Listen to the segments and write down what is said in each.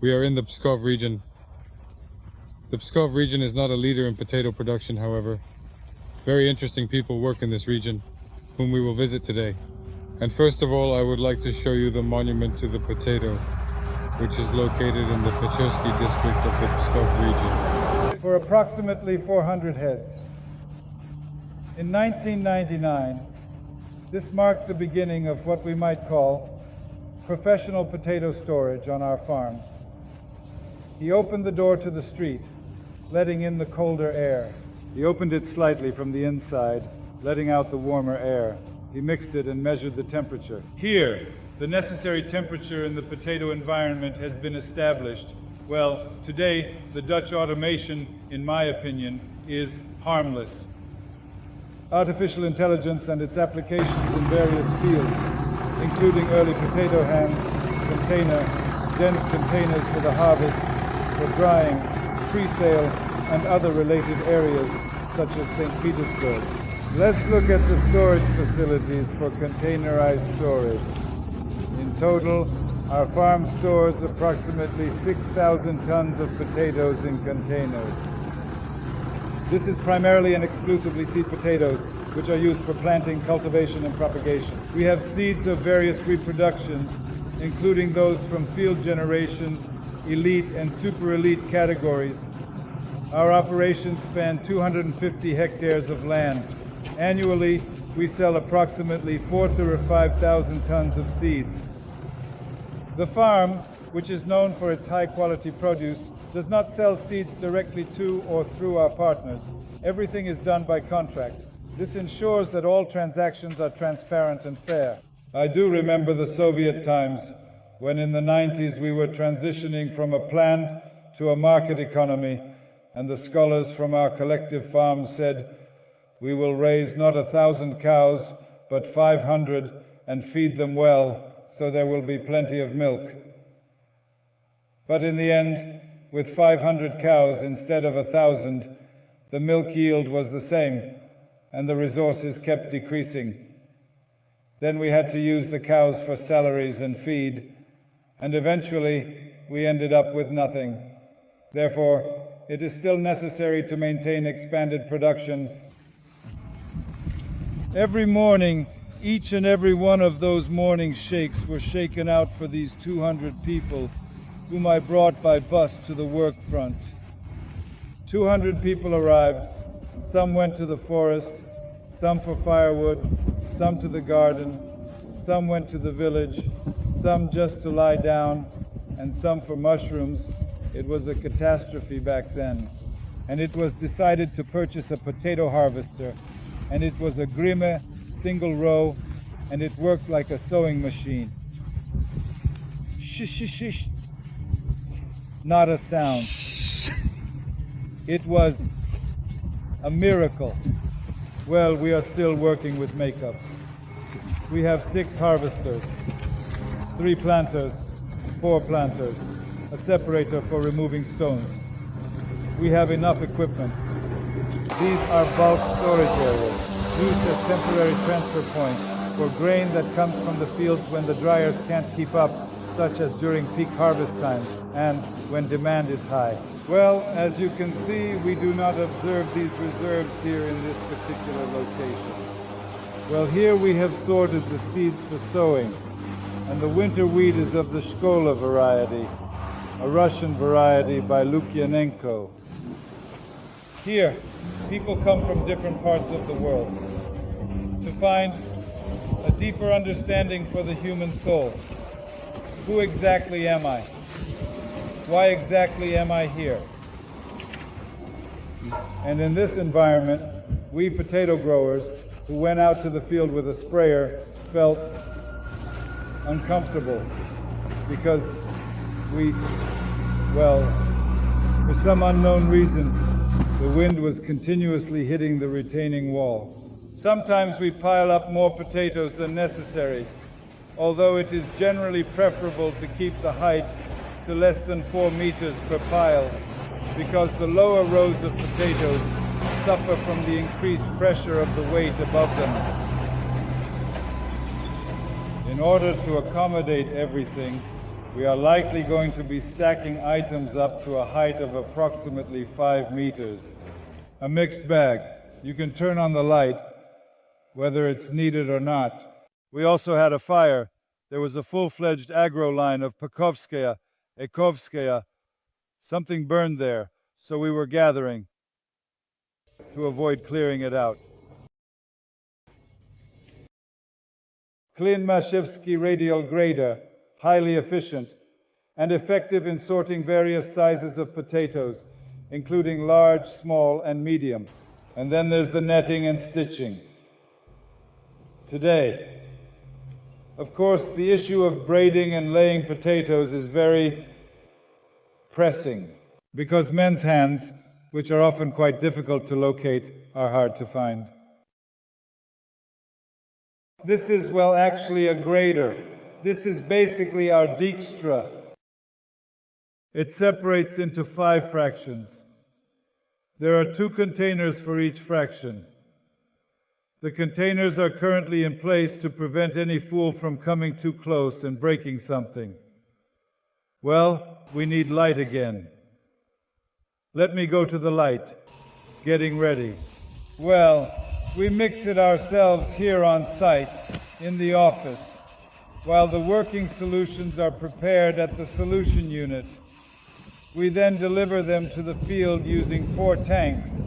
We are in the Pskov region. The Pskov region is not a leader in potato production, however. Very interesting people work in this region, whom we will visit today. And first of all, I would like to show you the monument to the potato, which is located in the Pechersky district of the Pskov region. For approximately 400 heads. In 1999, this marked the beginning of what we might call professional potato storage on our farm. He opened the door to the street, letting in the colder air. He opened it slightly from the inside, letting out the warmer air. He mixed it and measured the temperature. Here, the necessary temperature in the potato environment has been established. Well, today, the Dutch automation, in my opinion, is harmless. Artificial intelligence and its applications in various fields, including early potato hands, dense containers for the harvest, for drying, pre-sale, and other related areas, such as St. Petersburg. Let's look at the storage facilities for containerized storage. In total, our farm stores approximately 6,000 tons of potatoes in containers. This is primarily and exclusively seed potatoes, which are used for planting, cultivation, and propagation. We have seeds of various reproductions, including those from field generations, elite and super elite categories. Our operations span 250 hectares of land. Annually, we sell approximately 4,000 or 5,000 tons of seeds. The farm, which is known for its high-quality produce, does not sell seeds directly to or through our partners. Everything is done by contract. This ensures that all transactions are transparent and fair. I do remember the Soviet times, when in the 90s we were transitioning from a planned to a market economy, and the scholars from our collective farms said, "We will raise not 1,000 cows, but 500, and feed them well, so there will be plenty of milk." But in the end, with 500 cows instead of 1,000, the milk yield was the same, and the resources kept decreasing. Then we had to use the cows for salaries and feed, and eventually we ended up with nothing. Therefore, it is still necessary to maintain expanded production. Every morning, each and every one of those morning shakes were shaken out for these 200 people, whom I brought by bus to the work front. 200 people arrived. Some went to the forest, some for firewood, some to the garden, some went to the village, some just to lie down, and some for mushrooms. It was a catastrophe back then. And it was decided to purchase a potato harvester, and it was a Grimme single row, and it worked like a sewing machine. Shish, shish, shish. Not a sound. It was a miracle. Well, we are still working with makeup. We have 6 harvesters, 3 planters, 4 planters, a separator for removing stones. We have enough equipment. These are bulk storage areas, used as temporary transfer points for grain that comes from the fields when the dryers can't keep up, such as during peak harvest times and when demand is high. Well, as you can see, we do not observe these reserves here in this particular location. Well, here we have sorted the seeds for sowing, and the winter wheat is of the Shkola variety, a Russian variety by Voronenkov. Here, people come from different parts of the world to find a deeper understanding for the human soul. Who exactly am I? Why exactly am I here? And in this environment, we potato growers who went out to the field with a sprayer felt uncomfortable because for some unknown reason, the wind was continuously hitting the retaining wall. Sometimes we pile up more potatoes than necessary, although it is generally preferable to keep the height to less than 4 meters per pile, because the lower rows of potatoes suffer from the increased pressure of the weight above them. In order to accommodate everything, We are likely going to be stacking items up to a height of approximately 5 meters. A mixed bag. You can turn on the light, whether it's needed or not. We also had a fire. There was a full-fledged agro line of Pskovskaya, Ekovskaya. Something burned there, so we were gathering to avoid clearing it out. Klin-Mashevsky radial grader, highly efficient and effective in sorting various sizes of potatoes, including large, small, and medium. And then there's the netting and stitching. Today, of course, the issue of braiding and laying potatoes is very pressing, because men's hands, which are often quite difficult to locate, are hard to find. This is, well, actually a grader. This is basically our dijkstra. It separates into 5 fractions. There are 2 containers for each fraction. The containers are currently in place to prevent any fool from coming too close and breaking something. Well, we need light again. Let me go to the light. Getting ready. Well, we mix it ourselves here on site, in the office, while the working solutions are prepared at the solution unit. We then deliver them to the field using 4 tanks,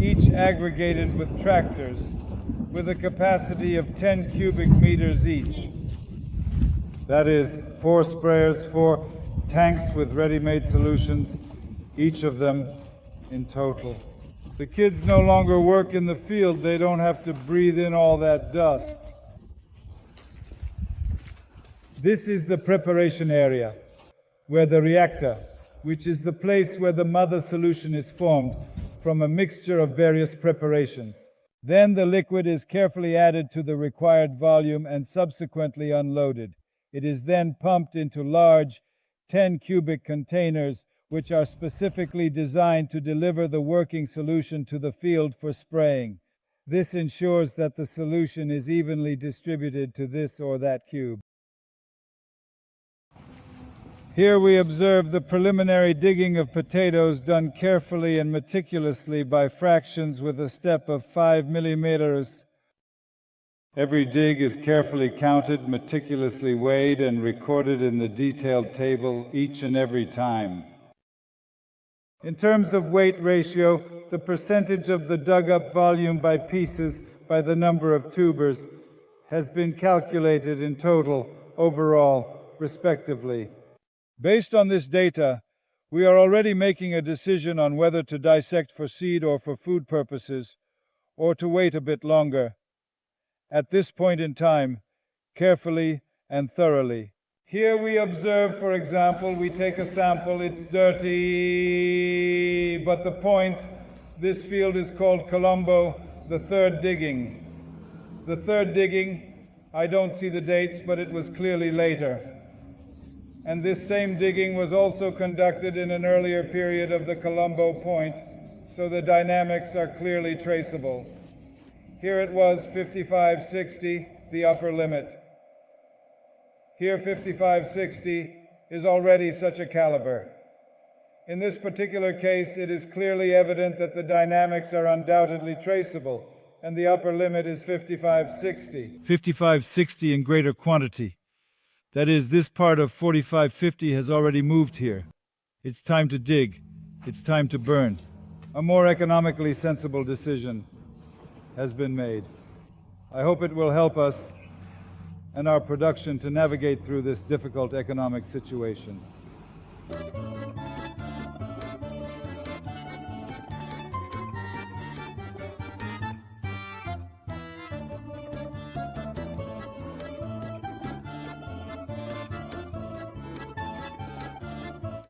each aggregated with tractors, with a capacity of 10 cubic meters each. That is, 4 sprayers, 4 tanks with ready-made solutions, each of them in total. The kids no longer work in the field. They don't have to breathe in all that dust. This is the preparation area, where the reactor, which is the place where the mother solution is formed from a mixture of various preparations. Then the liquid is carefully added to the required volume and subsequently unloaded. It is then pumped into large 10 cubic containers, which are specifically designed to deliver the working solution to the field for spraying. This ensures that the solution is evenly distributed to this or that cube. Here we observe the preliminary digging of potatoes done carefully and meticulously by fractions with a step of 5 millimeters. Every dig is carefully counted, meticulously weighed, and recorded in the detailed table each and every time. In terms of weight ratio, the percentage of the dug-up volume by pieces by the number of tubers has been calculated in total, overall, respectively. Based on this data, we are already making a decision on whether to dissect for seed or for food purposes, or to wait a bit longer. At this point in time, carefully and thoroughly. Here we observe, for example, we take a sample, it's dirty, but the point, this field is called Colombo, the third digging. The third digging, I don't see the dates, but it was clearly later. And this same digging was also conducted in an earlier period of the Colombo point, so the dynamics are clearly traceable. Here it was 5560, the upper limit. Here 5560 is already such a caliber. In this particular case, it is clearly evident that the dynamics are undoubtedly traceable, and the upper limit is 5560. 5560 in greater quantity. That is, this part of 4550 has already moved here. It's time to dig. It's time to burn. A more economically sensible decision has been made. I hope it will help us and our production to navigate through this difficult economic situation.